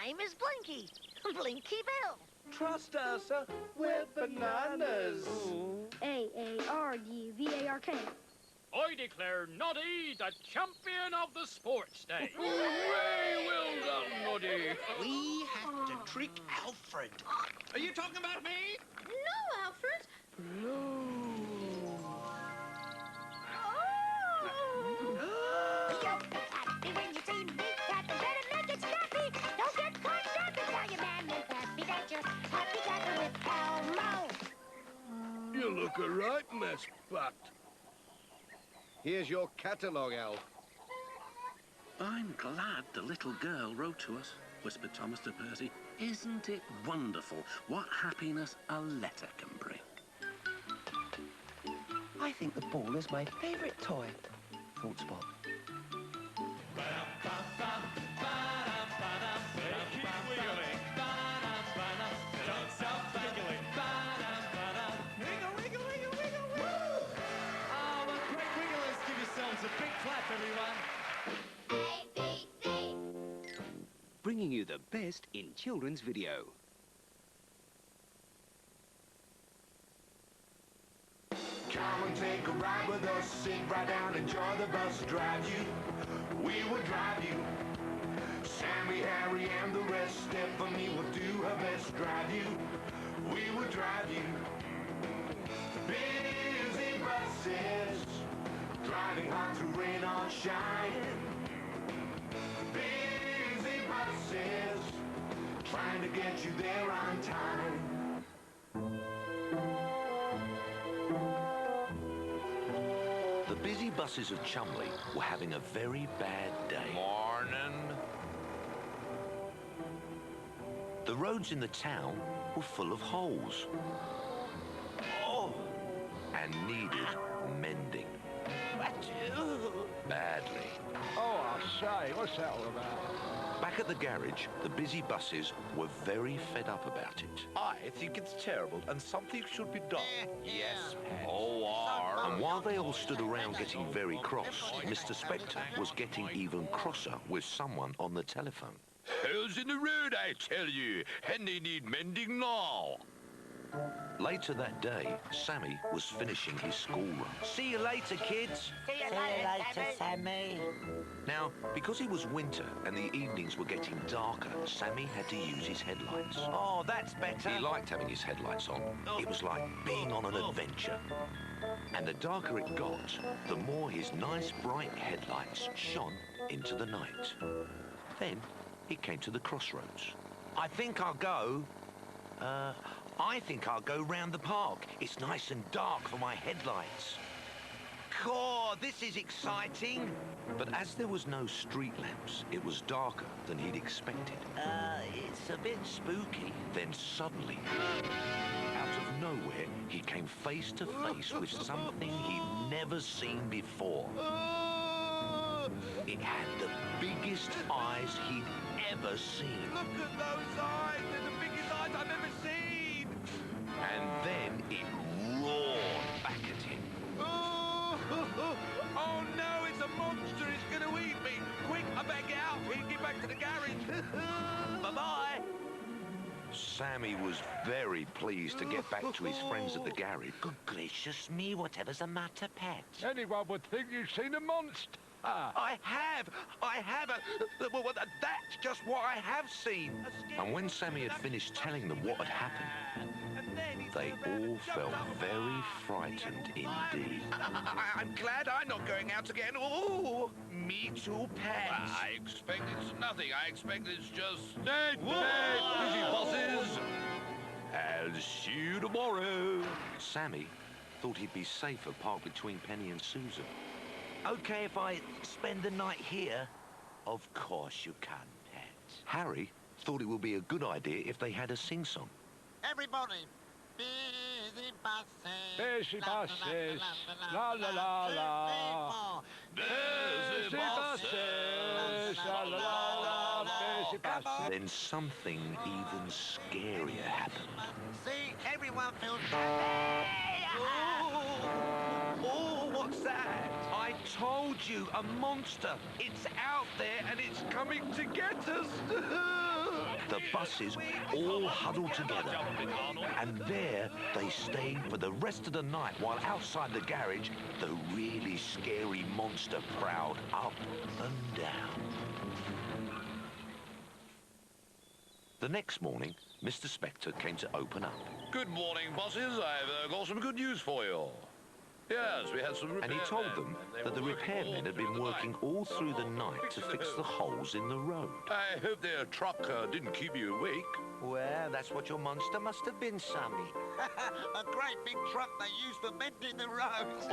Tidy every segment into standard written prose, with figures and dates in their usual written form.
name is Blinky. Blinky Bill. Trust us, we're bananas. A-A-R-D-V-A-R-K. I declare Noddy the champion of the sports day. Hooray! Well done, Noddy. We have to trick Alfred. Are you talking about me? No, Alfred. Happy when you see me happy, better make it snappy. Don't get caught snapping, tell your man and happy that you're happy clapping with Elmo. You look a right mess, Butt. Here's your catalogue, Alf. I'm glad the little girl wrote to us, whispered Thomas to Percy. Isn't it wonderful what happiness a letter can bring? I think the ball is my favourite toy, thought Spot. Keep wiggling. Don't stop wiggling. Wiggle, wiggle, wiggle, wiggle, wiggle. Oh, well, great wigglers. Give yourselves a big clap, everyone. Bringing you the best in children's video. Come and take a ride with us, sit right down, enjoy the bus, drive you, we will drive you. Sammy, Harry, and the rest, Stephanie will do her best, drive you, we will drive you. Busy buses, driving hard through rain or shine. Busy buses, trying to get you there on time. The busy buses of Chumley were having a very bad day. Morning. The roads in the town were full of holes. Oh, And needed mending. Badly. Oh, I say, what's that all about? Back at the garage, the busy buses were very fed up about it. I think it's terrible and something should be done. Yes, Pat. And while they all stood around getting very cross, Mr. Spectre was getting even crosser with someone on the telephone. holes in the road, I tell you, and they need mending now. Later that day, Sammy was finishing his school run. See you later, kids. See you later, Sammy. Now, because it was winter and the evenings were getting darker, Sammy had to use his headlights. Oh, that's better. He liked having his headlights on. It was like being on an adventure. And the darker it got, the more his nice bright headlights shone into the night. Then he came to the crossroads. I think I'll go round the park. It's nice and dark for my headlights. Cool, this is exciting. But as there was no street lamps, it was darker than he'd expected. It's a bit spooky. Then suddenly, out of nowhere, he came face to face with something he'd never seen before. It had the biggest eyes he'd ever seen. Look at those eyes. They're the biggest eyes I've ever seen. And then it roared back at him. Oh no, it's a monster. It's going to eat me. Quick, I better get out. We can get back to the garage. Bye-bye. Sammy was very pleased to get back to his friends at the garage. Good gracious me, whatever's the matter, Pet? Anyone would think you've seen a monster. I have. Well, that's just what I have seen. And when Sammy had finished telling them what had happened, they all felt very frightened indeed. I'm glad I'm not going out again. Oh, me too, Pet. I expect it's nothing. I expect it's just... Busy buses. I'll see you tomorrow. Sammy thought he'd be safer parked between Penny and Susan. Okay, if I spend the night here? Of course you can, Pet. Harry thought it would be a good idea if they had a sing-song. Everybody. Busy buses. Busy buses. La la la la. Busy buses. La la la la. Busy buses. Then something even scarier happened. See, everyone feels happy. Oh, what's that? I told you, a monster. It's out there and it's coming to get us. the buses all huddled together. And there they stayed for the rest of the night while outside the garage, the really scary monster prowled up and down. The next morning, Mr. Spectre came to open up. Good morning, bosses. I've got some good news for you. Yes, we had some repairmen. And he told them that the repairmen had been working all through the night to fix the holes in the road. I hope their truck didn't keep you awake. Well, that's what your monster must have been, Sammy. A great big truck they use for mending the roads.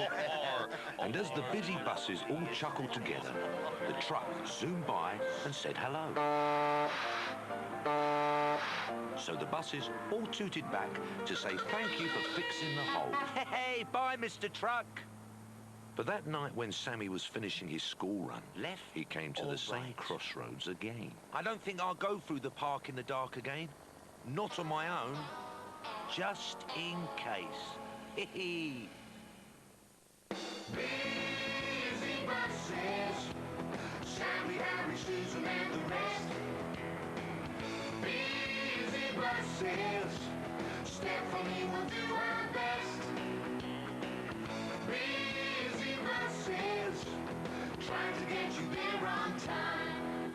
And as the busy buses all chuckled together, the truck zoomed by and said hello. So the buses all tooted back to say thank you for fixing the hole. Hey, bye, Mr. Truck. But that night when Sammy was finishing his school run, he came to the same crossroads again. I don't think I'll go through the park in the dark again. Not on my own. Just in case. Hee. Busy buses, Sammy, Harry, Susan, and the rest. Busy buses, Stephanie will do her best. Busy buses, trying to get you there on time.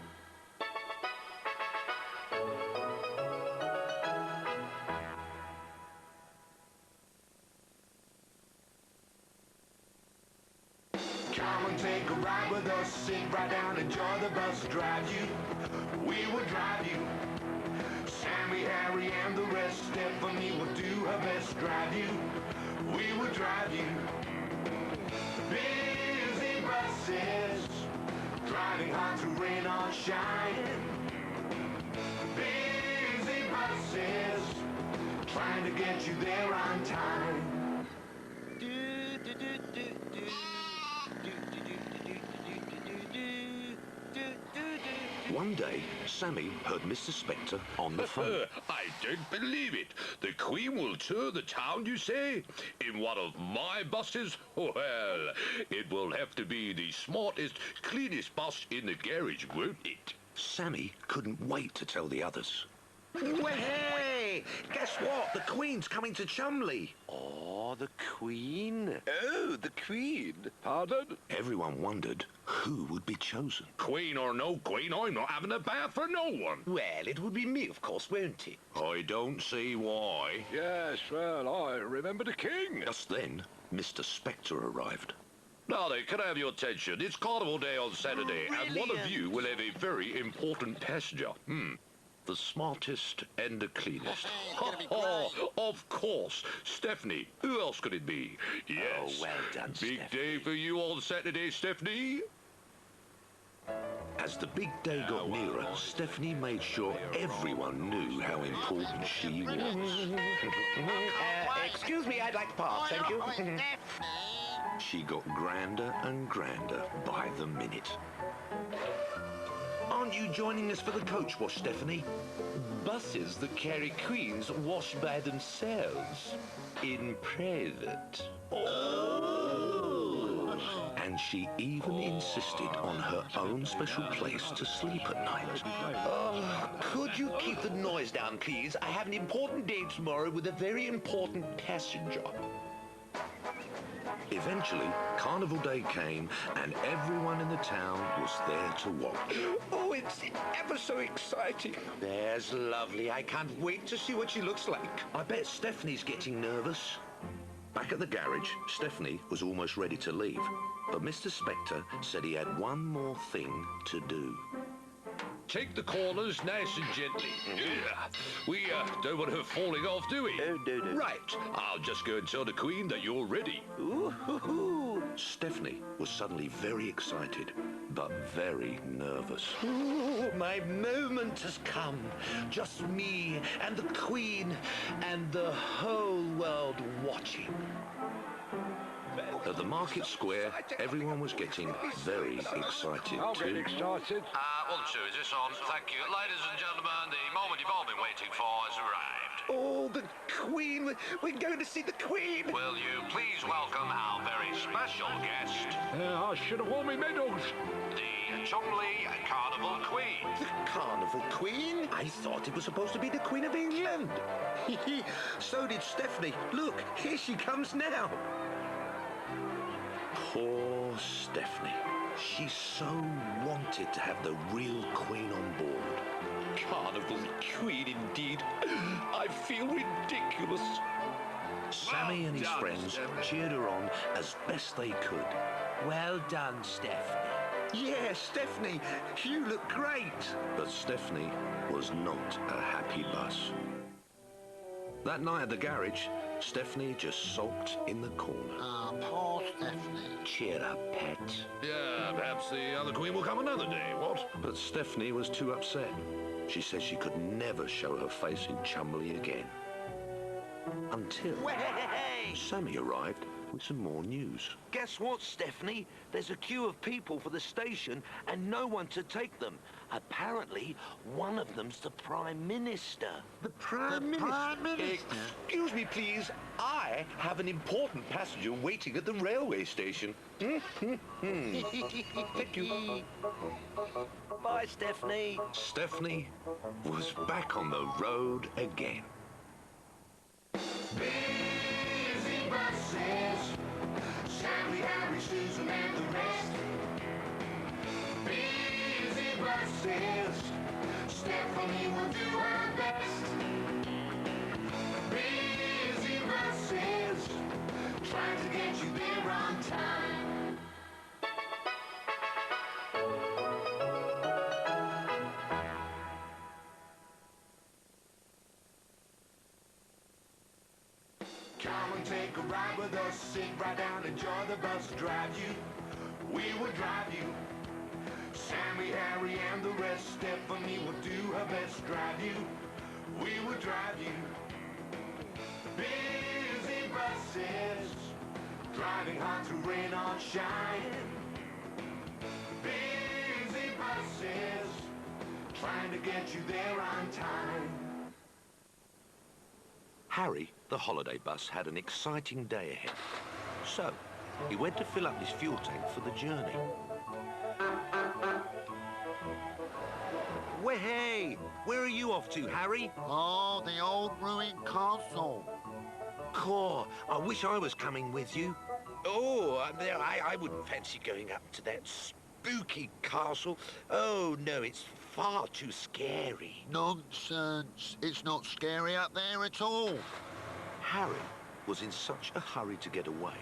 Come and take a ride with us, sit right down, enjoy the bus drive you. We will drive you. Sammy, Harry, and the rest. Stephanie will do her best, drive you. We will drive you. Busy buses, driving hard through rain or shine. Busy buses, trying to get you there on time. One day, Sammy heard Mr. Spectre on the phone. I don't believe it. The Queen will tour the town, you say? In one of my buses? Well, it will have to be the smartest, cleanest bus in the garage, won't it? Sammy couldn't wait to tell the others. Well, hey! Guess what? The Queen's coming to Chumley. Oh, the Queen? Oh, the Queen. Pardon? Everyone wondered who would be chosen. Queen or no Queen, I'm not having a bath for no one. Well, it would be me, of course, won't it? I don't see why. Yes, well, I remember the King. Just then, Mr. Spectre arrived. Now then, can I have your attention? It's Carnival Day on Saturday, and one of you will have a very important passenger. The smartest and the cleanest. Of course, Stephanie. Who else could it be? Yes. Oh, well done, Big Stephanie. day for you on Saturday, Stephanie. As the big day got nearer, Stephanie made sure everyone knew how important she was. Excuse me, I'd like to pass, thank you. She got grander and grander by the minute. Aren't you joining us for the coach wash, Stephanie? Buses that carry queens wash by themselves. In private. Oh! And she even insisted on her own special place to sleep at night. Oh, could you keep the noise down, please? I have an important date tomorrow with a very important passenger. Eventually, Carnival Day came, and everyone in the town was there to watch. Oh, it's ever so exciting. There's lovely. I can't wait to see what she looks like. I bet Stephanie's getting nervous. Back at the garage, Stephanie was almost ready to leave, but Mr. Spectre said he had one more thing to do. Take the corners nice and gently. We don't want her falling off, do we? Oh, no. Right. I'll just go and tell the Queen that you're ready. Ooh. Stephanie was suddenly very excited, but very nervous. Ooh, my moment has come. Just me and the Queen and the whole world watching. At the market square, everyone was getting very excited I'll get too. excited. 1, 2, is this on? Thank you. Ladies and gentlemen, the moment you've all been waiting for has arrived. Oh, the Queen! We're going to see the Queen! Will you please welcome our very special guest, I should have worn my medals. the Chumley Carnival Queen. The Carnival Queen? I thought it was supposed to be the Queen of England. So did Stephanie. Look, here she comes now. Poor Stephanie. She so wanted to have the real Queen on board. Carnival Queen, indeed. I feel ridiculous. Sammy and his friends cheered her on as best they could. Well done, Stephanie. Yeah, Stephanie, you look great. But Stephanie was not a happy bus. That night at the garage, Stephanie just sulked in the corner. Poor Stephanie. Cheer up, pet. Yeah, perhaps the other Queen will come another day, what? But Stephanie was too upset. She said she could never show her face in Chumley again. Until Sammy arrived with some more news. Guess what, Stephanie? There's a queue of people for the station and no one to take them. Apparently, one of them's the Prime Minister. The Prime Minister? Excuse me, please. I have an important passenger waiting at the railway station. Thank you. Bye, Stephanie. Stephanie was back on the road again. Busy buses, Sally, Harry, Susan, and the rest. Busy buses, Stephanie will do her best. Busy buses, trying to get you there on time. Come and take a ride with us, sit right down, enjoy the bus, drive you. We will drive you. Sammy, Harry, and the rest. Stephanie will do her best, drive you. We will drive you. Busy buses, driving hard through rain or shine. Busy buses, trying to get you there on time. Harry, the holiday bus, had an exciting day ahead. So, he went to fill up his fuel tank for the journey. Hey, where are you off to, Harry? Oh, the old ruined castle. Caw, I wish I was coming with you. Oh, I wouldn't fancy going up to that spooky castle. Oh, no, it's far too scary. Nonsense. It's not scary up there at all. Harry was in such a hurry to get away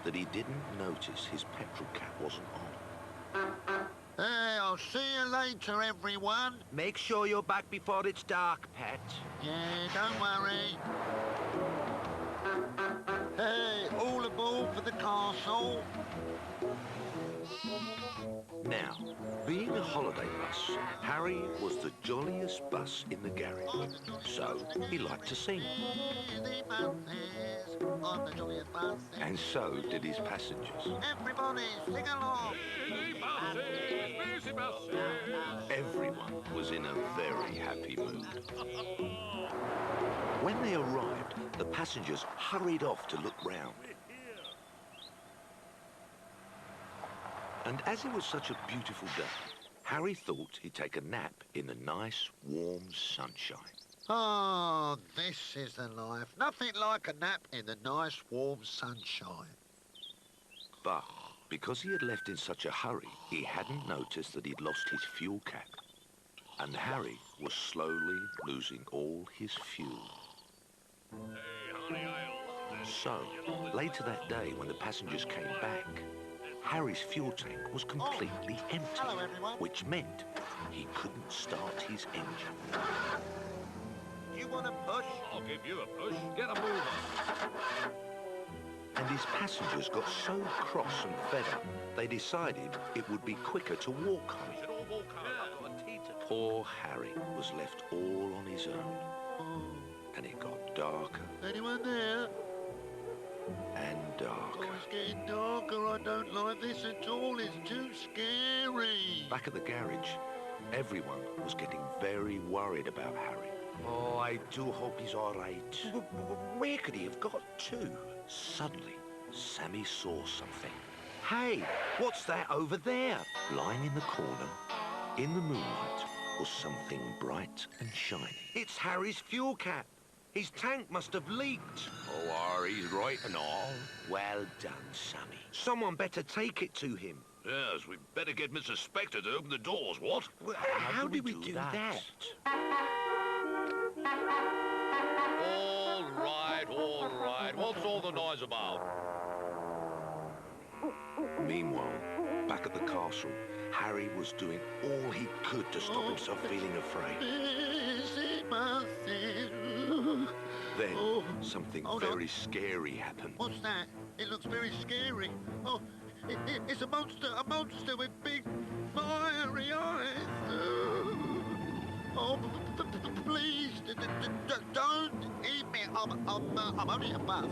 that he didn't notice his petrol cap wasn't on. Hey, I'll see you later, everyone. Make sure you're back before it's dark, Pet. Yeah, don't worry. Hey, all aboard for the castle. Now, being a holiday bus, Harry was the jolliest bus in the garage, so he liked to sing. Busy buses, on the jolliest buses. And so did his passengers. Everybody, sing along. Busy buses. Everyone was in a very happy mood. When they arrived, the passengers hurried off to look round. And as it was such a beautiful day, Harry thought he'd take a nap in the nice, warm sunshine. Oh, this is the life. Nothing like a nap in the nice, warm sunshine. But because he had left in such a hurry, he hadn't noticed that he'd lost his fuel cap. And Harry was slowly losing all his fuel. So, later that day when the passengers came back, Harry's fuel tank was completely empty, Hello, everyone. which meant he couldn't start his engine. You want a push? I'll give you a push. Get a move on. And his passengers got so cross and fed up, they decided it would be quicker to walk home. Poor Harry was left all on his own. And it got darker Anyone there? and darker. Oh, it's getting dark. don't like this at all. It's too scary. Back at the garage, everyone was getting very worried about Harry. Oh, I do hope he's all right. Where could he have got to? Suddenly, Sammy saw something. Hey, what's that over there? Lying in the corner, in the moonlight, was something bright and shiny. It's Harry's fuel cap. His tank must have leaked. Oh, he's right and all. Well done, Sammy. Someone better take it to him. Yes, we'd better get Mr. Spectre to open the doors, what? Well, how do we do that? All right. What's all the noise about? Meanwhile, back at the castle, Harry was doing all he could to stop himself feeling afraid. Then, something very scary happened. What's that? It looks very scary. Oh, it's a monster with big, fiery eyes. Oh, please, don't eat me. I'm only a bus.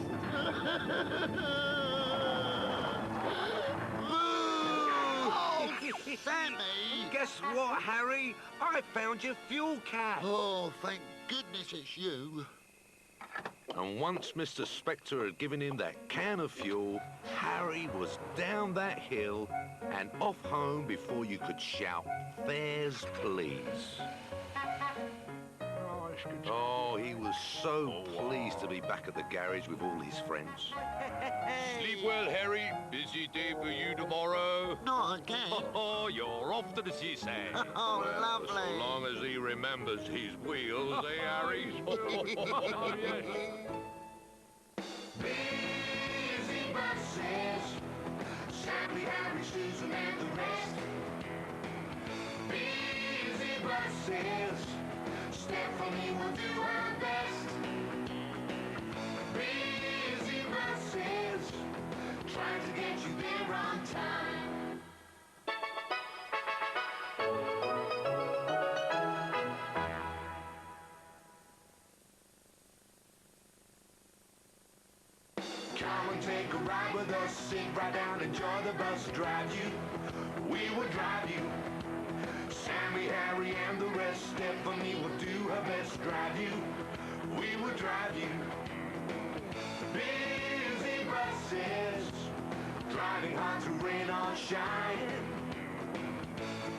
Sammy! Guess what, Harry? I found your fuel cap. Oh, thank goodness it's you. And once Mr. Spectre had given him that can of fuel, Harry was down that hill and off home before you could shout, "Fares, please." Oh, he was so pleased to be back at the garage with all his friends. Sleep well, Harry. Busy day for you tomorrow. Not again. Oh, you're off to the seaside. Oh, well, lovely. So long as he remembers his wheels, eh, Harry? Busy buses, Sammy, Harry, Susan, and the rest. Busy buses, Stephanie will do her best. Busy buses, trying to get you there on time. Come and take a ride with us, sit right down, enjoy the bus drive you. We will drive you. Sammy, Harry, and the rest. Stephanie will do her best, drive you. We will drive you. Busy buses, driving hard through rain or shine.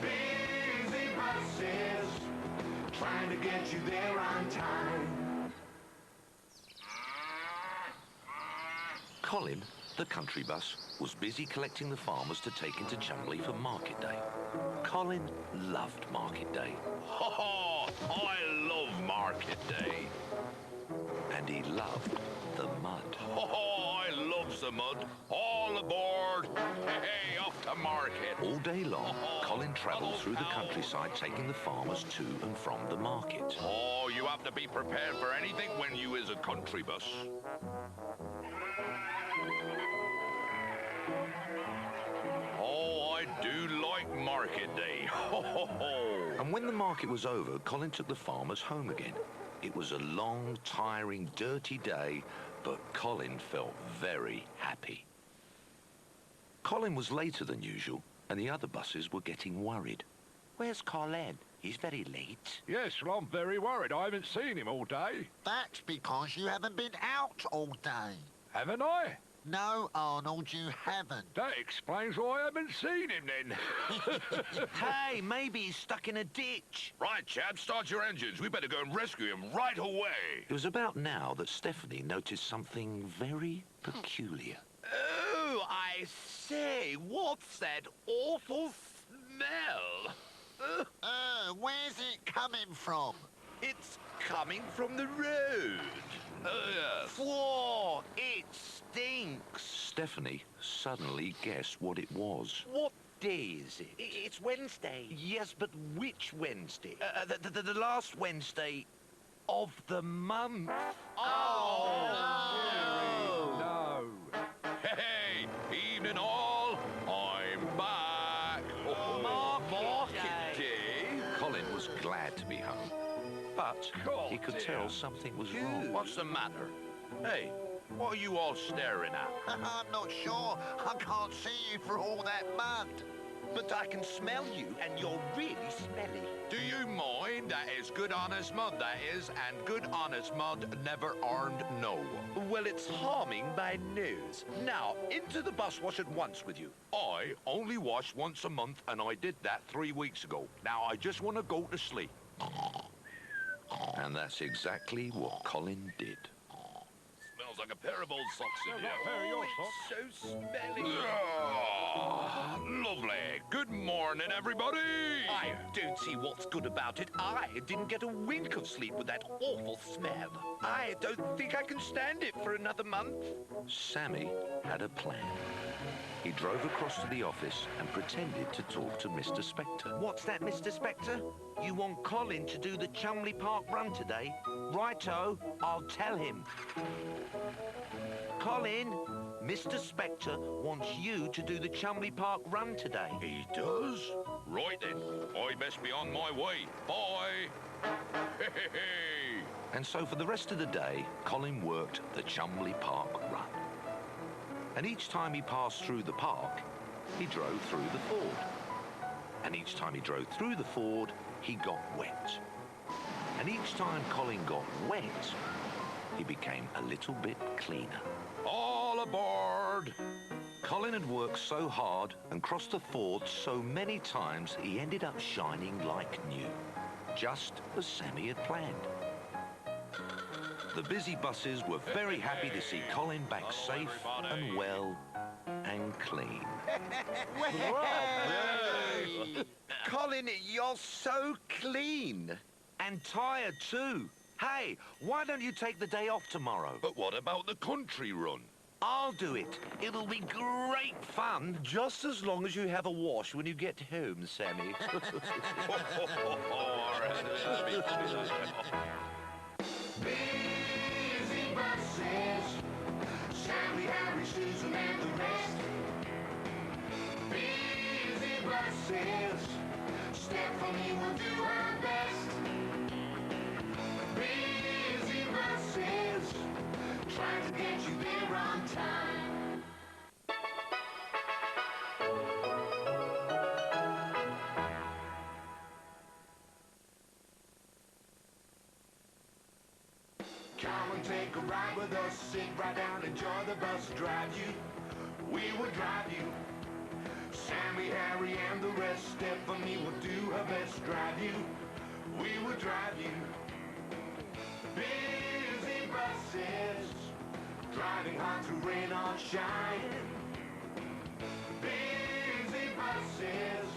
Busy buses, trying to get you there on time. Colin, the country bus, was busy collecting the farmers to take into Chumley for market day. Colin loved market day. Oh, I love market day. And he loved the mud. Oh, I loves the mud. All aboard. Hey, off to market. All day long, Colin travelled through the countryside taking the farmers to and from the market. Oh, you have to be prepared for anything when you is a country bus. Oh, I do like market day. Ho, ho, ho. And when the market was over, Colin took the farmers home again. It was a long, tiring, dirty day, but Colin felt very happy. Colin was later than usual, and the other buses were getting worried. Where's Colin? He's very late. Yes, well, I'm very worried. I haven't seen him all day. That's because you haven't been out all day. Haven't I? No, Arnold, you haven't. That explains why I haven't seen him then. Hey, maybe he's stuck in a ditch. Right, chaps, start your engines. We better go and rescue him right away. It was about now that Stephanie noticed something very peculiar. Oh, I say, what's that awful smell? Where's it coming from? It's coming from the road. Yes. Whoa, it stinks. Stephanie suddenly guessed what it was. What day is it? It's Wednesday. Yes, but which Wednesday? The last Wednesday of the month. No. Hey, evening all. I'm back. Market Day? Colin was glad to be home, but he could tell something was wrong. What's the matter? Hey, What are you all staring at? I'm not sure. I can't see you for all that mud. But I can smell you, and you're really smelly. Do you mind? That is good honest mud, that is, and good honest mud never earned no. Well, it's harming my nose. Now, into the bus wash at once with you. I only wash once a month, and I did that 3 weeks ago. Now I just want to go to sleep. And that's exactly what Colin did. Smells like a pair of old socks in here. It's so smelly. Ah, lovely. Good morning, everybody. I don't see what's good about it. I didn't get a wink of sleep with that awful smell. I don't think I can stand it for another month. Sammy had a plan. He drove across to the office and pretended to talk to Mr. Spectre. What's that, Mr. Spectre? You want Colin to do the Chumley Park run today? Righto, I'll tell him. Colin, Mr. Spectre wants you to do the Chumley Park run today. He does? Right then, I best be on my way. Bye. Hey. And so for the rest of the day, Colin worked the Chumley Park run. And each time he passed through the park, he drove through the ford. And each time he drove through the ford, he got wet. And each time Colin got wet, he became a little bit cleaner. All aboard! Colin had worked so hard and crossed the ford so many times he ended up shining like new, just as Sammy had planned. The busy buses were very happy to see Colin back safe and well and clean. Colin, you're so clean. And tired too. Hey, why don't you take the day off tomorrow? But what about the country run? I'll do it. It'll be great fun, just as long as you have a wash when you get home, Sammy. Busy buses, Sammy, Harry, Susan, and the rest. Busy buses, Stephanie will do her best. Busy buses, trying to get you there on time. Come and take a ride with us, sit right down, enjoy the bus, drive you. We will drive you. Sammy, Harry, and the rest. Stephanie will do her best, drive you. We will drive you. Busy buses, driving hard through rain or shine. Busy buses,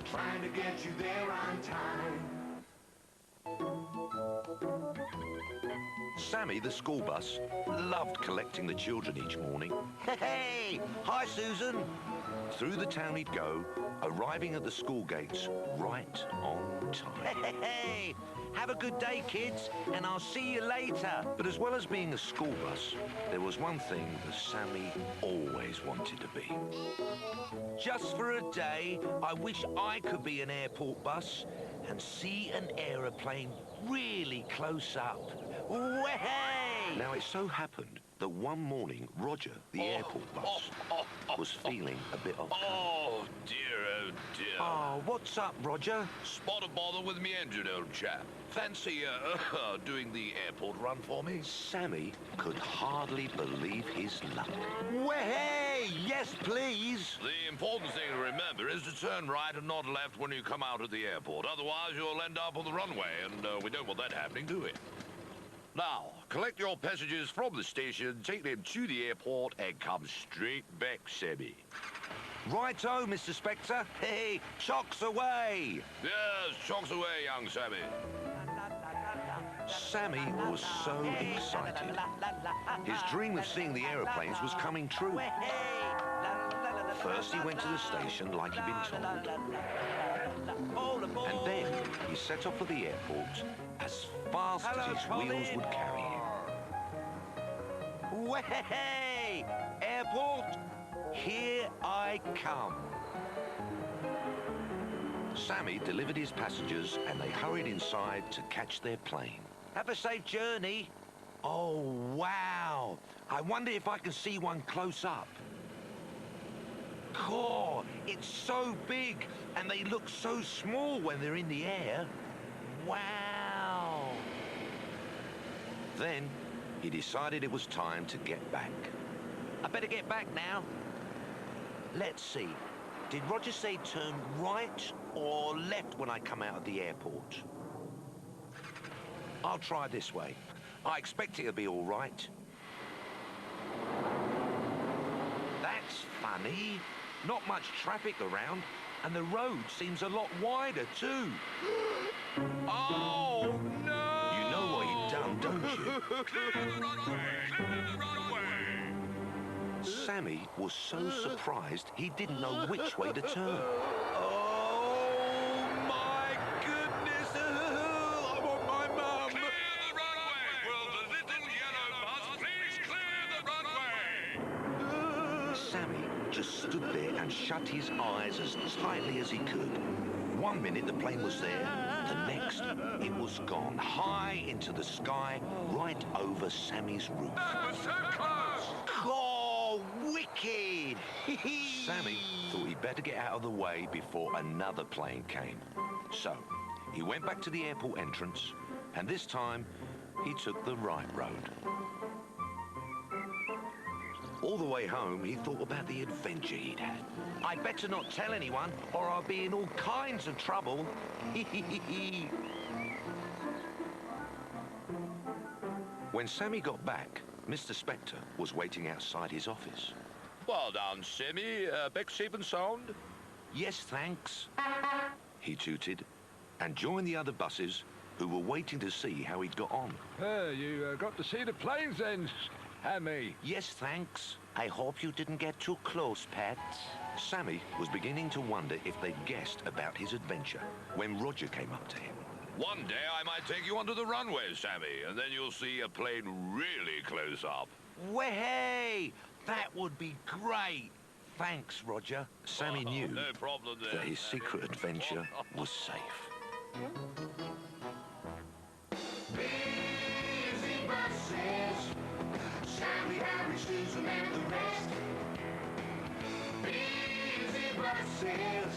trying to get you there on time. Sammy, the school bus, loved collecting the children each morning. Hey! Hi, Susan. Through the town he'd go, arriving at the school gates right on time. Hey! Have a good day, kids, and I'll see you later. But as well as being a school bus, there was one thing that Sammy always wanted to be. Just for a day, I wish I could be an airport bus and see an aeroplane really close up. Way! Now, it so happened that one morning, Roger, the airport bus, was feeling a bit off. Oh, dear, oh, dear. Oh, what's up, Roger? Spot a bother with me engine, old chap. Fancy, doing the airport run for me? Sammy could hardly believe his luck. Way! Yes, please. The important thing to remember is to turn right and not left when you come out at the airport. Otherwise, you'll end up on the runway, and we don't want that happening, do we? Now, collect your passengers from the station, take them to the airport, and come straight back, Sammy. Righto, Mr. Spectre. Hey, chocks away. Yes, chocks away, young Sammy. Sammy was so excited. His dream of seeing the aeroplanes was coming true. First, he went to the station like he'd been told. And then he set off for the airport as fast as his wheels would carry him. Way! Airport, here I come. Sammy delivered his passengers and they hurried inside to catch their plane. Have a safe journey. Oh, wow. I wonder if I can see one close up. Cool. It's so big, and they look so small when they're in the air. Wow. Then he decided it was time to get back. I better get back now. Let's see. Did Roger say turn right or left when I come out of the airport? I'll try this way. I expect it'll be all right. That's funny. Not much traffic around, and the road seems a lot wider too. Oh, no! You know what he'd done, don't you? Clear the runway! Clear the runway! Sammy was so surprised he didn't know which way to turn. Oh, my goodness! I want my mum! Clear the runway! Will the little yellow bus please clear the runway? Sammy just stood there and shut his eyes as tightly as he could. 1 minute the plane was there, the next it was gone, high into the sky, right over Sammy's roof. That was so close! Oh, wicked! Sammy thought he'd better get out of the way before another plane came. So, he went back to the airport entrance, and this time, he took the right road. All the way home, he thought about the adventure he'd had. I'd better not tell anyone, or I'll be in all kinds of trouble. When Sammy got back, Mr. Spectre was waiting outside his office. Well done, Sammy. Back safe and sound? Yes, thanks. He tooted and joined the other buses who were waiting to see how he'd got on. You got to see the planes then, Sammy. Yes, thanks. I hope you didn't get too close, Pat. Sammy was beginning to wonder if they'd guessed about his adventure when Roger came up to him. One day I might take you onto the runway, Sammy, and then you'll see a plane really close up. Way! That would be great. Thanks, Roger. Sammy knew No problem there. that his secret adventure was safe. Busy buses, Sammy, Harry, Susan, and the rest. Busy buses,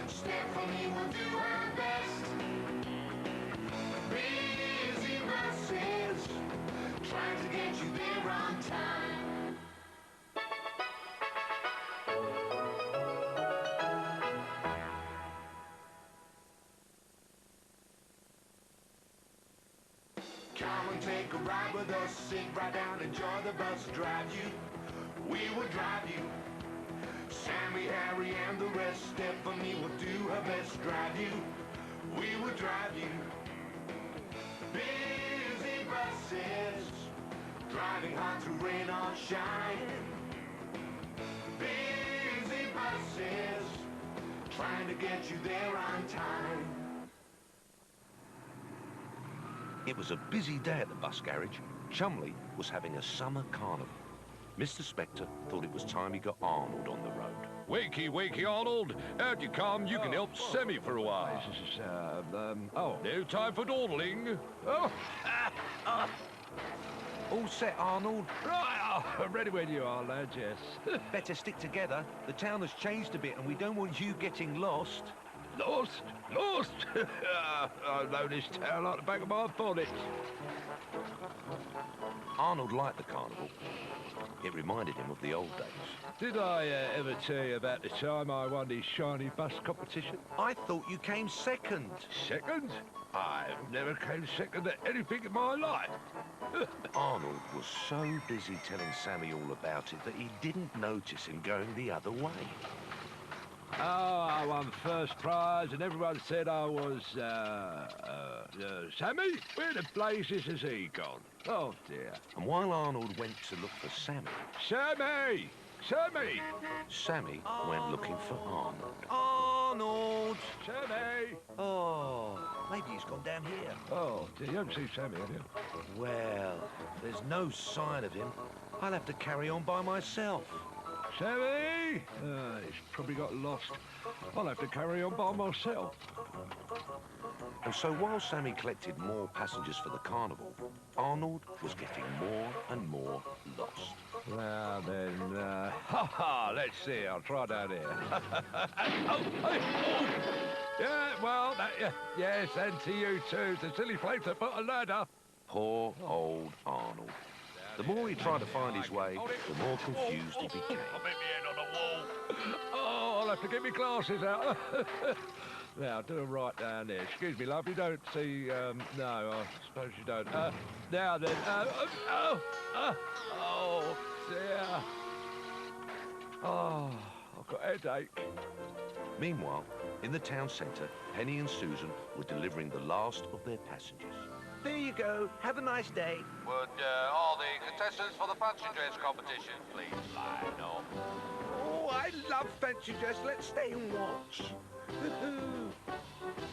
Stephanie will do her best. Busy buses, trying to get you there on time. Come and take a ride with us, sit right down, enjoy the bus drive you. We will drive you. Sammy, Harry, and the rest. Stephanie will do her best, drive you. We will drive you. Busy buses, driving hard through rain or shine. Busy buses, trying to get you there on time. It was a busy day at the bus garage. Chumley was having a summer carnival. Mr. Spectre thought it was time he got Arnold on the road. Wakey, wakey, Arnold. Out you come. You can help Sammy for a while. This is, No time for dawdling. Oh, All set, Arnold? right, ready when you are, lads, yes. Better stick together. The town has changed a bit, and we don't want you getting lost. Lost? Lost? I know this town like the back of my bonnet. Arnold liked the carnival. It reminded him of the old days. Did I ever tell you about the time I won the shiny bus competition? I thought you came second. Second? I've never came second at anything in my life. Arnold was so busy telling Sammy all about it that he didn't notice him going the other way. Oh, I won first prize, and everyone said I was, Sammy? Where the blazes has he gone? Oh, dear. And while Arnold went to look for Sammy, Sammy! Sammy! Sammy went looking for Arnold. Arnold! Sammy! Oh, maybe he's gone down here. Oh, dear, you haven't seen Sammy, have you? Well, there's no sign of him. I'll have to carry on by myself. Sammy! He's probably got lost. I'll have to carry on by myself. And so while Sammy collected more passengers for the carnival, Arnold was getting more and more lost. Now then, let's see, I'll try down here. Oh! Yeah, well, yes, and to you too, the silly flake that put a ladder. Poor old Arnold. The more he tried to find his way, the more confused he became. I'm in the end on the wall. Oh, I'll have to get my glasses out. Now, do them right down there. Excuse me, love, you don't see, no, I suppose you don't. Now then, oh, dear. Oh, I've got a headache. Meanwhile, in the town centre, Penny and Susan were delivering the last of their passengers. There you go. Have a nice day. Would all the contestants for the fancy dress competition please line up? Oh, I love fancy dress. Let's stay and watch.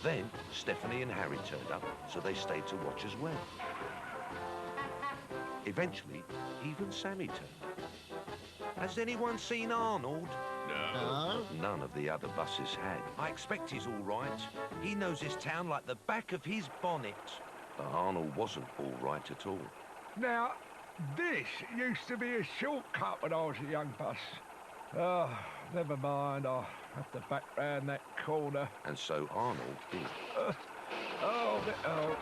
Then Stephanie and Harry turned up, so they stayed to watch as well. Eventually, even Sammy turned up. Has anyone seen Arnold? No. None of the other buses had. I expect he's all right. He knows this town like the back of his bonnet. But Arnold wasn't all right at all. Now, this used to be a shortcut when I was a young bus. Oh, never mind, I'll have to back round that corner. And so Arnold did.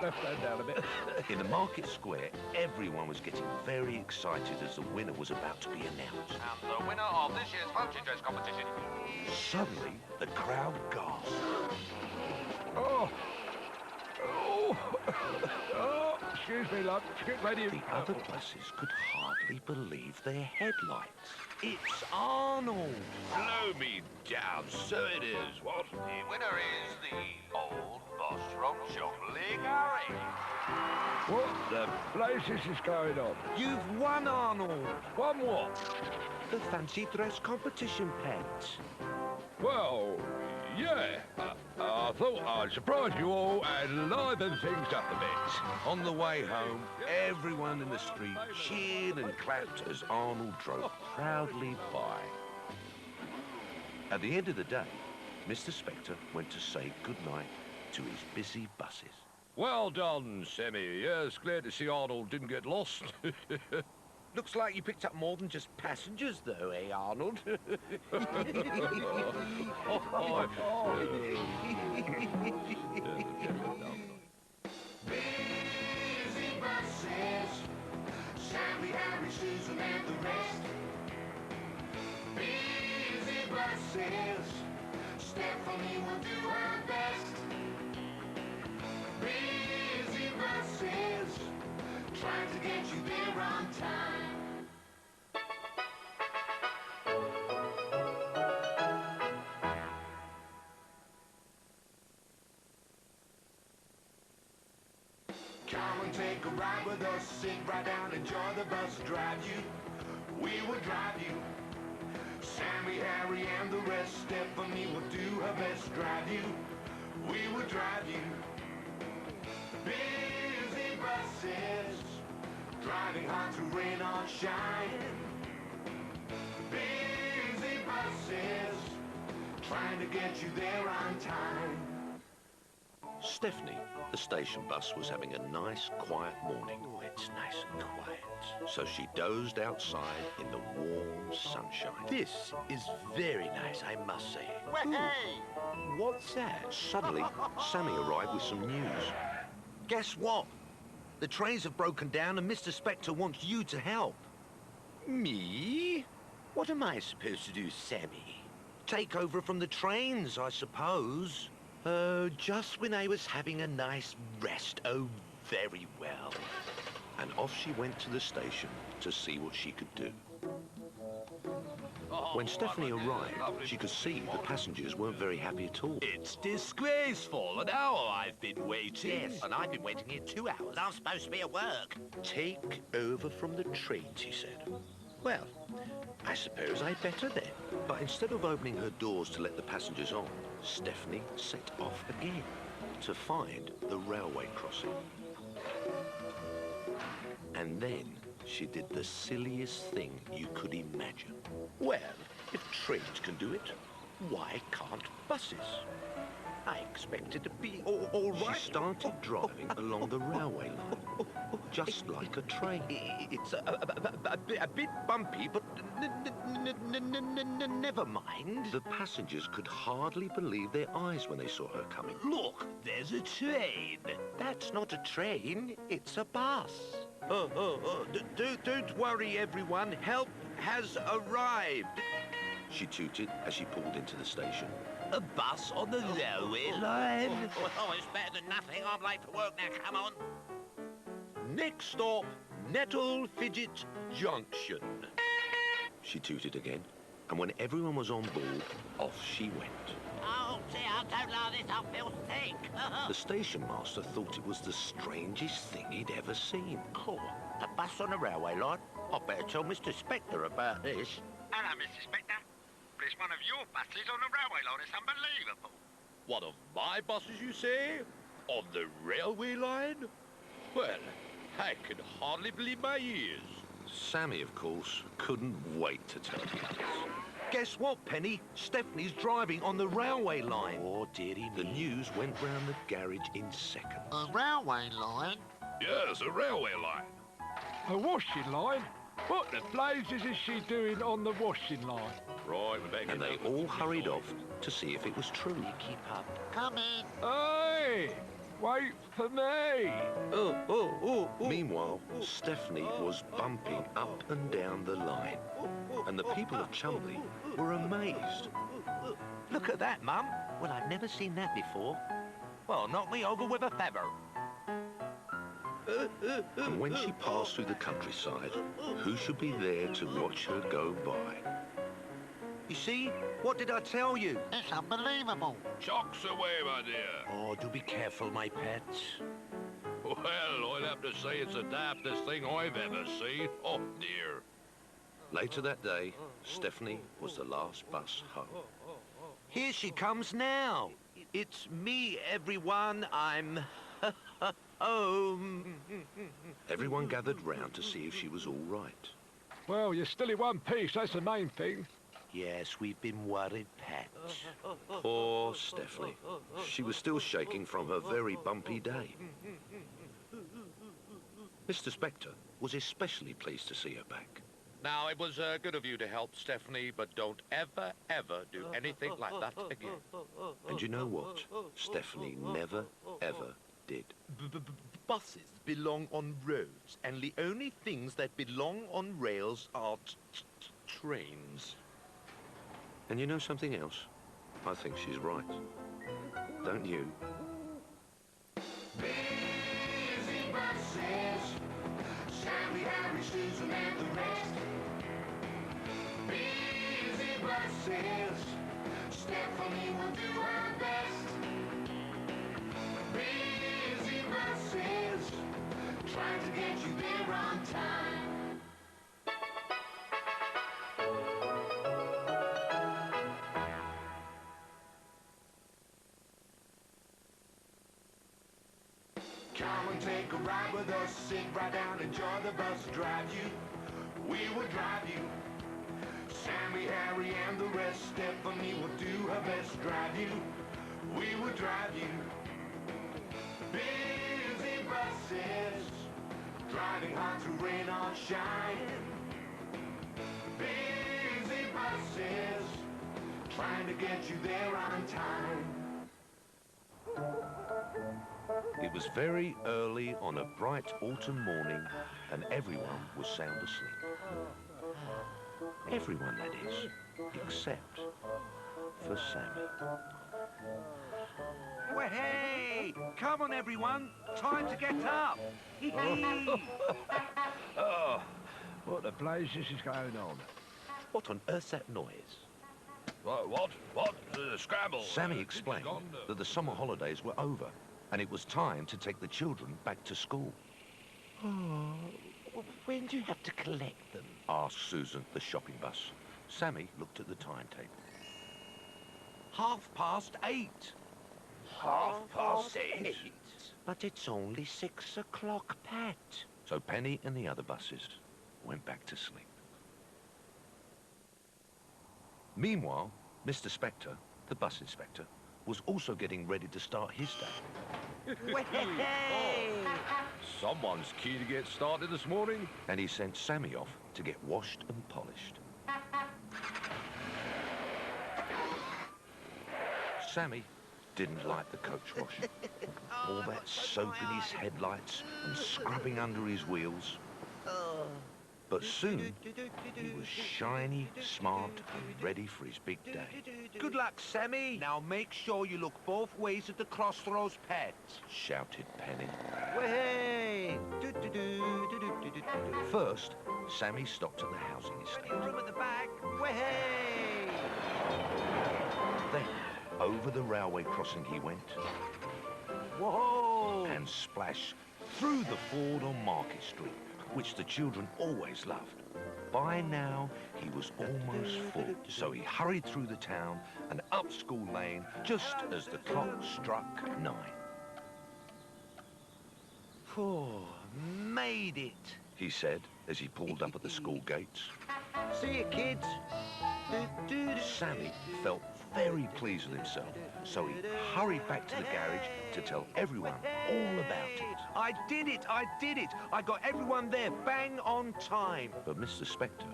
Left hand down a bit. In the market square, everyone was getting very excited as the winner was about to be announced. And the winner of this year's fancy dress competition. Suddenly, the crowd gasped. Excuse me, love. The other buses could hardly believe their headlights. It's Arnold. Blow me down, so it is, what? The winner is the old bus from Jubilee Gary. What the blazes is going on? You've won, Arnold. Won what? The fancy dress competition, pet. Well, yeah. I thought I'd surprise you all and liven things up a bit. On the way home, everyone in the street cheered and clapped as Arnold drove proudly by. At the end of the day, Mr. Spectre went to say goodnight to his busy buses. Well done, Sammy. Yes, glad to see Arnold didn't get lost. Looks like you picked up more than just passengers, though, eh, Arnold? Busy buses, Sammy, Harry, Susan, and the rest. Busy buses, Stephanie will do her best. Busy buses, trying to get you there on time. Come and take a ride with us, sit right down, enjoy the bus, drive you. We will drive you. Sammy, Harry, and the rest. Stephanie will do her best, drive you. We will drive you. Busy buses, driving hard through rain or shine. Busy buses, trying to get you there on time. Stephanie, the station bus, was having a nice, quiet morning. Oh, it's nice and quiet. So she dozed outside in the warm sunshine. This is very nice, I must say. Hey! What's that? Suddenly, Sammy arrived with some news. Guess what? The trains have broken down and Mr. Spectre wants you to help. Me? What am I supposed to do, Sammy? Take over from the trains, I suppose. Oh, just when I was having a nice rest. Oh, very well. And off she went to the station to see what she could do. When Stephanie arrived, she could see the passengers weren't very happy at all. It's disgraceful. An hour I've been waiting. Yes, and I've been waiting here 2 hours. I'm supposed to be at work. Take over from the trains, he said. Well, I suppose I'd better then. But instead of opening her doors to let the passengers on, Stephanie set off again to find the railway crossing. And then she did the silliest thing you could imagine. Well, If trains can do it, why can't buses? I expected to be all right. She started driving along the railway line, just like a train. It's a bit bumpy, but never mind. The passengers could hardly believe their eyes when they saw her coming. Look, there's a train. That's not a train, it's a bus. Don't worry, everyone. Help has arrived. She tooted as she pulled into the station. A bus on the railway line? Oh, it's better than nothing. I'm late for work now. Come on. Next stop, Nettle Fidget Junction. She tooted again, and when everyone was on board, off she went. Oh, dear, don't like this. I feel sick. The station master thought it was the strangest thing he'd ever seen. Oh, a bus on a railway line? I better tell Mr. Spectre about this. Hello, Mr. Spectre. It's one of your buses on the railway line. It's unbelievable. One of my buses, you say? On the railway line? Well, I can hardly believe my ears. Sammy, of course, couldn't wait to tell the others. Guess what, Penny? Stephanie's driving on the railway line. Oh, dearie me. The news went round the garage in seconds. A railway line? Yes, a railway line. A washing line? What the blazes is she doing on the washing line? Right, we're back. And they all hurried off to see if it was true. Keep up. Come in. Hey! Wait for me! Meanwhile, Stephanie was bumping up and down the line, and the people of Chumley were amazed. Look at that, Mum. Well, I've never seen that before. Well, knock me over with a feather. And when she passed through the countryside, who should be there to watch her go by? You see? What did I tell you? It's unbelievable. Chocks away, my dear. Oh, do be careful, my pets. Well, I'd have to say it's the daftest thing I've ever seen. Oh, dear. Later that day, Stephanie was the last bus home. Here she comes now. It's me, everyone. I'm home. Everyone gathered round to see if she was all right. Well, you're still in one piece, that's the main thing. Yes, we've been worried, pets. Poor Stephanie. She was still shaking from her very bumpy day. Mr. Spectre was especially pleased to see her back. Now, it was good of you to help Stephanie, but don't ever, ever do anything like that again. And you know what? Stephanie never, ever did. Buses belong on roads, and the only things that belong on rails are trains. And you know something else? I think she's right. Don't you? Busy buses, Sammy, Harry, Susan, and the rest. Busy buses, Stephanie will do her best. Busy buses, trying to get you there on time. Come and take a ride with us, sit right down, enjoy the bus drive you. We will drive you. Sammy, Harry, and the rest. Stephanie will do her best, drive you. We will drive you. Busy buses, driving hard through rain or shine. Busy buses, trying to get you there on time. It was very early on a bright autumn morning, and everyone was sound asleep. Everyone, that is, except for Sammy. Well, hey! Come on, everyone. Time to get up. Oh, what the blazes is going on? What on earth's that noise? What? Scramble. Sammy explained that the summer holidays were over, and it was time to take the children back to school. Oh, when do you have to collect them? Asked Susan, the shopping bus. Sammy looked at the timetable. 8:30. 8:30? But it's only 6 o'clock, Pat. So Penny and the other buses went back to sleep. Meanwhile, Mr. Spectre, the bus inspector, was also getting ready to start his day. Someone's keen to get started this morning. And he sent Sammy off to get washed and polished. Sammy didn't like the coach wash. All that soap in his headlights and scrubbing under his wheels. But soon, he was shiny, smart, and ready for his big day. Good luck, Sammy. Now make sure you look both ways at the crossroads pets, shouted Penny. Way! First, Sammy stopped at the housing estate. Room at the back. Way! Then, over the railway crossing he went. Whoa! And splash through the ford on Market Street, which the children always loved. By now, he was almost full, so he hurried through the town and up School Lane just as the clock struck 9. Oh, made it, he said as he pulled up at the school gates. See you, kids. Sammy felt very pleased with himself, so he hurried back to the garage to tell everyone all about it. I did it! I got everyone there bang on time. But Mr. Spectre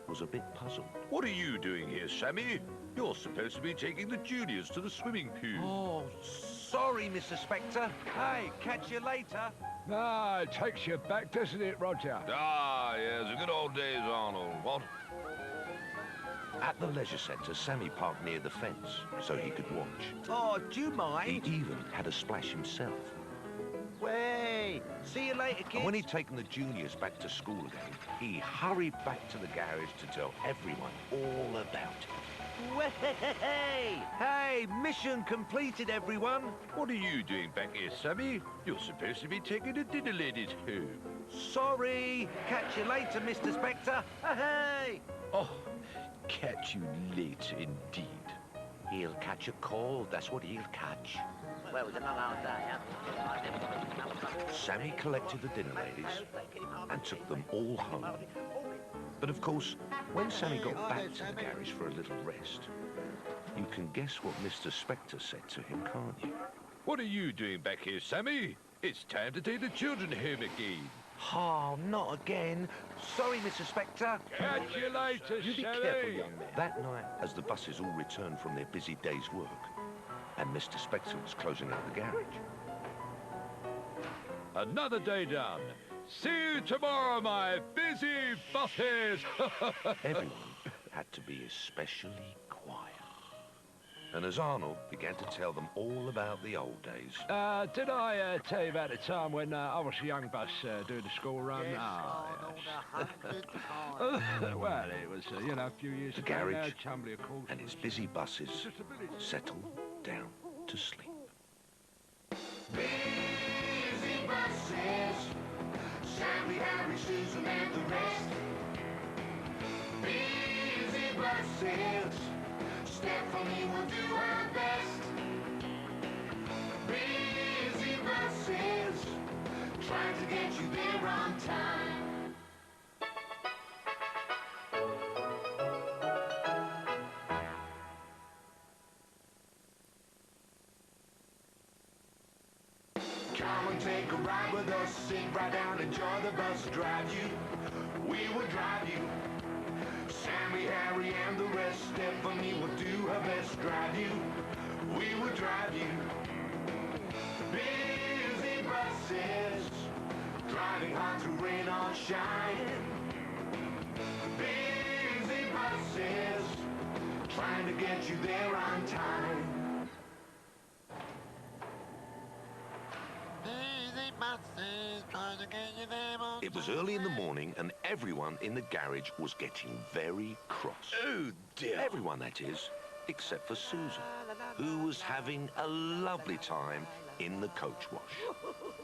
was a bit puzzled. What are you doing here, Sammy? You're supposed to be taking the juniors to the swimming pool. Oh, sorry, Mr. Spectre. Hey, catch you later. Ah, it takes you back, doesn't it, Roger? Ah, yes, the good old days, Arnold. What? At the leisure centre, Sammy parked near the fence so he could watch. Oh, do you mind? He even had a splash himself. Way! See you later, kids. And when he'd taken the juniors back to school again, he hurried back to the garage to tell everyone all about it. Way! Hey, mission completed, everyone. What are you doing back here, Sammy? You're supposed to be taking the dinner ladies home. Sorry. Catch you later, Mr. Spectre. Hey! Oh, catch you later, indeed. He'll catch a cold, that's what he'll catch. Well, it was a long old day, Sammy collected the dinner ladies and took them all home. But of course, when Sammy got back to the garage for a little rest, you can guess what Mr. Spectre said to him, can't you? What are you doing back here, Sammy? It's time to take the children home again. Oh, not again. Sorry, Mr. Spectre. Catch you later, You be Sammy. careful, young man. That night, as the buses all returned from their busy day's work, and Mr. Spectre was closing out the garage. Another day done. See you tomorrow, my busy buses. Everyone had to be especially quiet. And as Arnold began to tell them all about the old days... Did I tell you about the time when I was a young bus doing the school run? Yes, Well, it was, a few years The ago. garage Chumley, of course, and its busy buses settled down to sleep. Busy buses, Sammy, Harry, Susan, and the rest. Busy buses, Stephanie will do her best. Busy buses, trying to get you there on time. Come and take a ride with us, sit right down, enjoy the bus drive you. We will drive you. Sammy, Harry, and the rest. Stephanie will do her best, drive you. We will drive you. Busy buses, driving hard through rain or shine. Busy buses, trying to get you there on time. It was early in the morning and everyone in the garage was getting very cross. Oh, dear. Everyone, that is, except for Susan, who was having a lovely time in the coach wash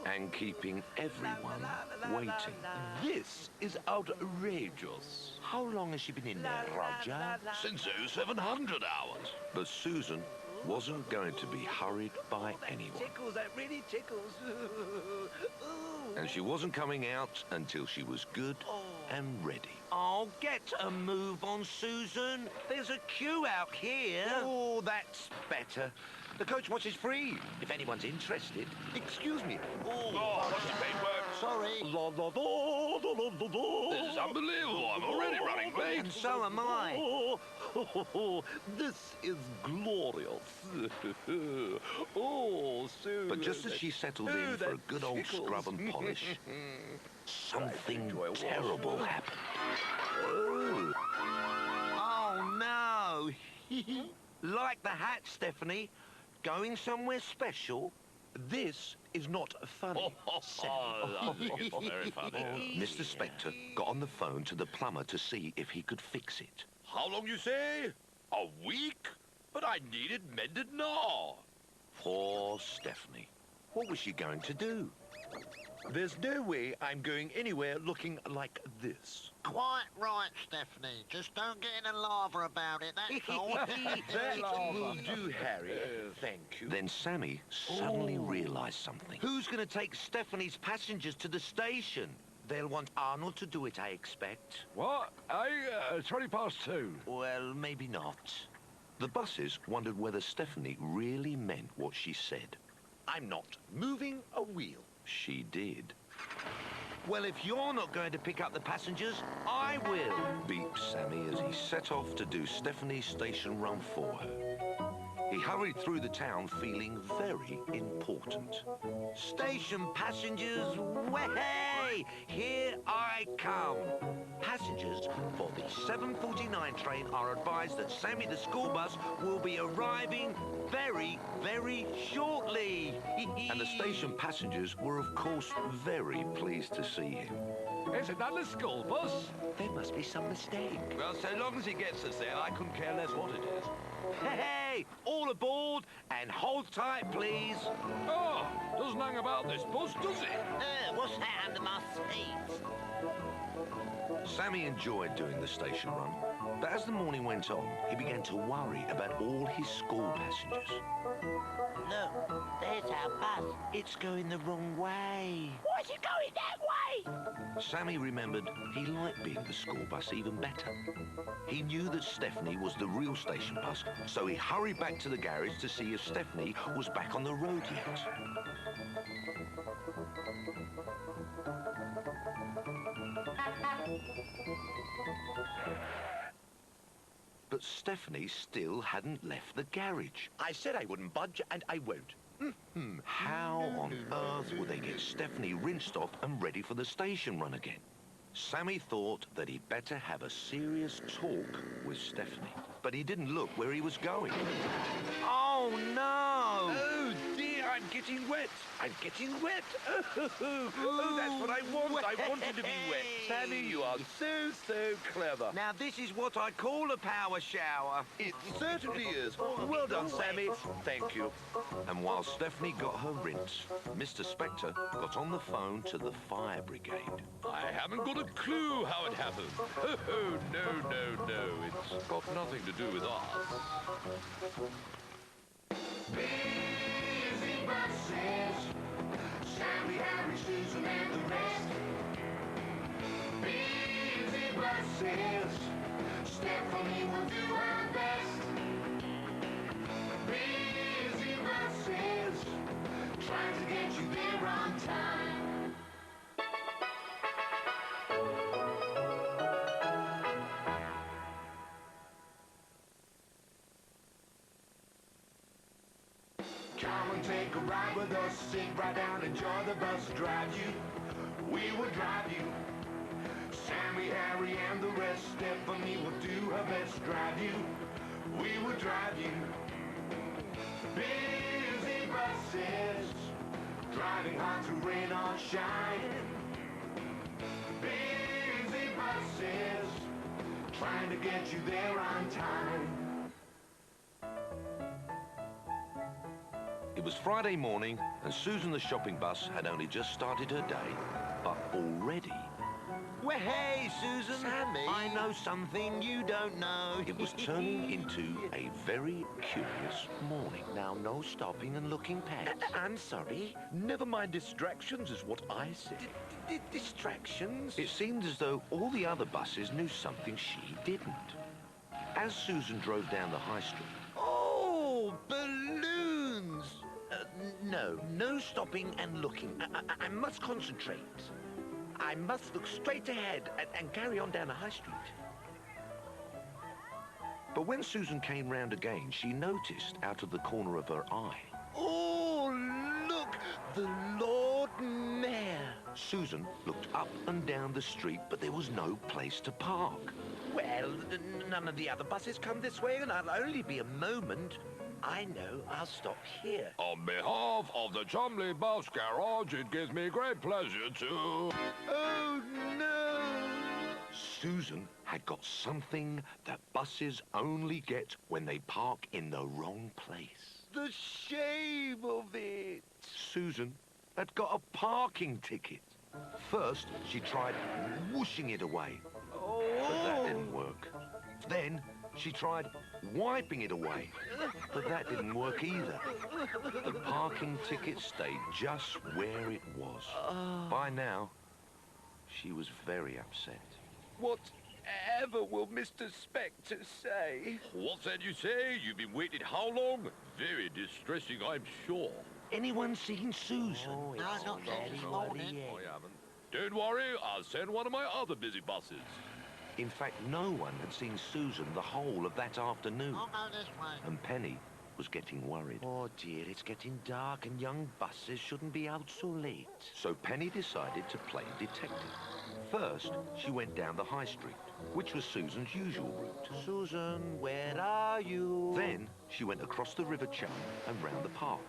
and keeping everyone waiting. This is outrageous. How long has she been in there, Roger? Since 0700 hours. But Susan wasn't going to be hurried by anyone. Tickles, that really tickles. And she wasn't coming out until she was good and ready. Oh, get a move on, Susan. There's a queue out here. Oh, that's better. The coach watch is free, if anyone's interested. Excuse me. Oh, what's your paperwork? Sorry. This is unbelievable. I'm already running late. And so am I. This is glorious. Oh, Sue. But just as she settled in for a good old scrub and polish, something terrible happened. Oh, no. Like the hat, Stephanie. Going somewhere special? This is not funny. I think it's very funny. Mr. Spectre got on the phone to the plumber to see if he could fix it. How long you say? A week? But I need it mended now. Poor Stephanie. What was she going to do? There's no way I'm going anywhere looking like this. Quite right, Stephanie. Just don't get in a lava about it, that's all. That will do, Harry. Thank you. Then Sammy suddenly realised something. Who's going to take Stephanie's passengers to the station? They'll want Arnold to do it, I expect. What? 20 past 2. Well, maybe not. The buses wondered whether Stephanie really meant what she said. I'm not moving a wheel. She did. Well, if you're not going to pick up the passengers, I will. Beeped Sammy as he set off to do Stephanie's station run for her. He hurried through the town feeling very important. Station passengers, way! Here I come. Passengers for the 7:49 train are advised that Sammy the school bus will be arriving very, very shortly. And the station passengers were, of course, very pleased to see him. Isn't that the school bus? There must be some mistake. Well, so long as he gets us there, I couldn't care less what it is. Hey, all aboard and hold tight, please. Oh, doesn't hang about this bus, does it? What's that under my feet? Sammy enjoyed doing the station run, but as the morning went on, he began to worry about all his school passengers. Look, there's our bus. It's going the wrong way. Why is it going that way? Sammy remembered he liked being the school bus even better. He knew that Stephanie was the real station bus, so he hurried back to the garage to see if Stephanie was back on the road yet. But Stephanie still hadn't left the garage. I said I wouldn't budge, and I won't. How on earth would they get Stephanie rinsed off and ready for the station run again? Sammy thought that he'd better have a serious talk with Stephanie. But he didn't look where he was going. Oh, no! Oh, dear, I'm getting wet. I'm getting wet. Oh, that's what I want. I wanted to be wet. Sammy, you are so, so clever. Now, this is what I call a power shower. It certainly is. Well done, Sammy. Thank you. And while Stephanie got her rinse, Mr. Spectre got on the phone to the fire brigade. I haven't got a clue how it happened. Oh, no. It's got nothing to do with us. Busy buses, Sammy, Harry, Susan, and the rest. Busy buses, Stephanie will do her best. Busy buses, trying to get you there on time. Come and take a ride with us, sit right down, enjoy the bus drive you. We will drive you. Sammy, Harry, and the rest. Stephanie will do her best, drive you. We will drive you. Busy buses, driving hard through rain or shine. Busy buses, trying to get you there on time. It was Friday morning, and Susan the shopping bus had only just started her day, but already Well, hey, Susan. Sammy. I know something you don't know. It was turning into a very curious morning. Now, no stopping and looking, Pat. I'm sorry. Never mind distractions is what I said. Distractions? It seemed as though all the other buses knew something she didn't. As Susan drove down the high street, Oh, balloons! No stopping and looking. I must concentrate. I must look straight ahead and carry on down the high street. but when Susan came round again, she noticed out of the corner of her eye. Oh, look! The Lord Mayor. Susan looked up and down the street, but there was no place to park. Well, none of the other buses come this way, and I'll only be a moment. I know, I'll stop here. On behalf of the Chumley Bus Garage, it gives me great pleasure to... Oh, no! Susan had got something that buses only get when they park in the wrong place. The shame of it! Susan had got a parking ticket. First, she tried whooshing it away, but that didn't work. Then, she tried wiping it away, but that didn't work either. The parking ticket stayed just where it was. By now, she was very upset. Whatever will Mr. Spectre say? What's that you say? You've been waiting how long? Very distressing, I'm sure. Anyone seen Susan? Oh, No, not yet this morning. I haven't. Don't worry, I'll send one of my other busy buses. In fact, no one had seen Susan the whole of that afternoon. I'll go this way. And Penny was getting worried. Oh, dear, it's getting dark and young buses shouldn't be out so late. So Penny decided to play detective. First, she went down the high street, which was Susan's usual route. Susan, where are you? Then, she went across the River Chum and round the park.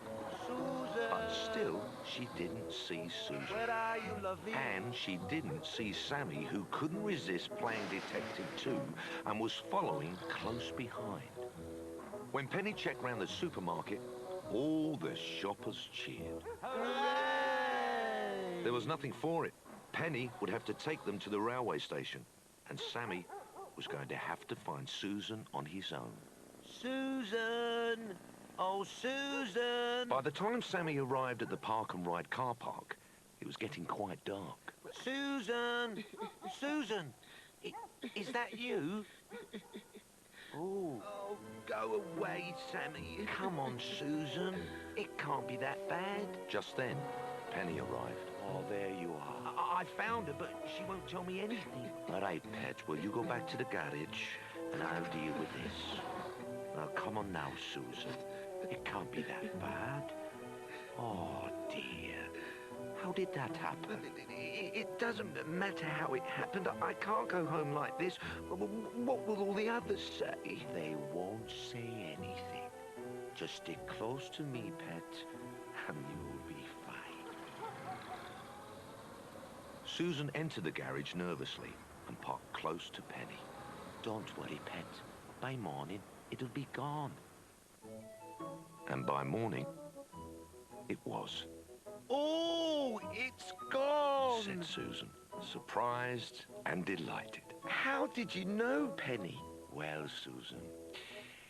Susan! But still, she didn't see Susan. Where are you, lovely? And she didn't see Sammy, who couldn't resist playing detective too, and was following close behind. When Penny checked round the supermarket, all the shoppers cheered. Hooray! There was nothing for it. Penny would have to take them to the railway station, and Sammy was going to have to find Susan on his own. Susan! Oh, Susan! By the time Sammy arrived at the Park and Ride car park, it was getting quite dark. Susan! Susan! Is that you? Oh. Oh, go away, Sammy. Come on, Susan. It can't be that bad. Just then, Penny arrived. Oh, there you are. I found her, but she won't tell me anything. All right, Pet, will you go back to the garage, and I'll deal with this. Now, come on now, Susan. It can't be that bad. Oh, dear. How did that happen? It doesn't matter how it happened. I can't go home like this. What will all the others say? They won't say anything. Just stick close to me, Pet, and you'll be fine. Susan entered the garage nervously and parked close to Penny. Don't worry, Pet. By morning, it'll be gone. And by morning, it was. Oh, it's gone! Said Susan, surprised and delighted. How did you know, Penny? Well, Susan.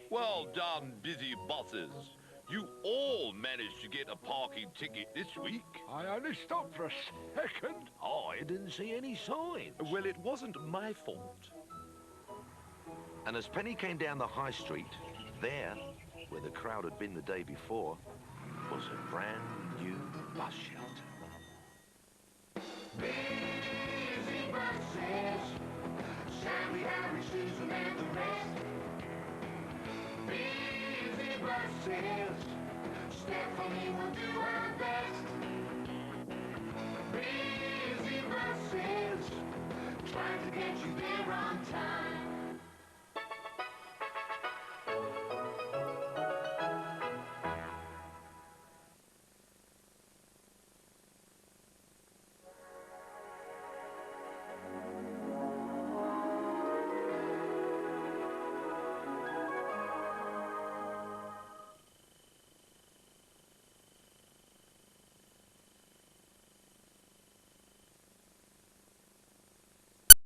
Well done, busy buses. You all managed to get a parking ticket this week. I only stopped for a second. I didn't see any signs. Well, it wasn't my fault. And as Penny came down the high street, there, where the crowd had been the day before, was a brand new bus shelter. Busy buses, Sammy, Harry, Susan, and the rest. Busy buses, Stephanie will do her best. Busy buses, trying to get you there on time.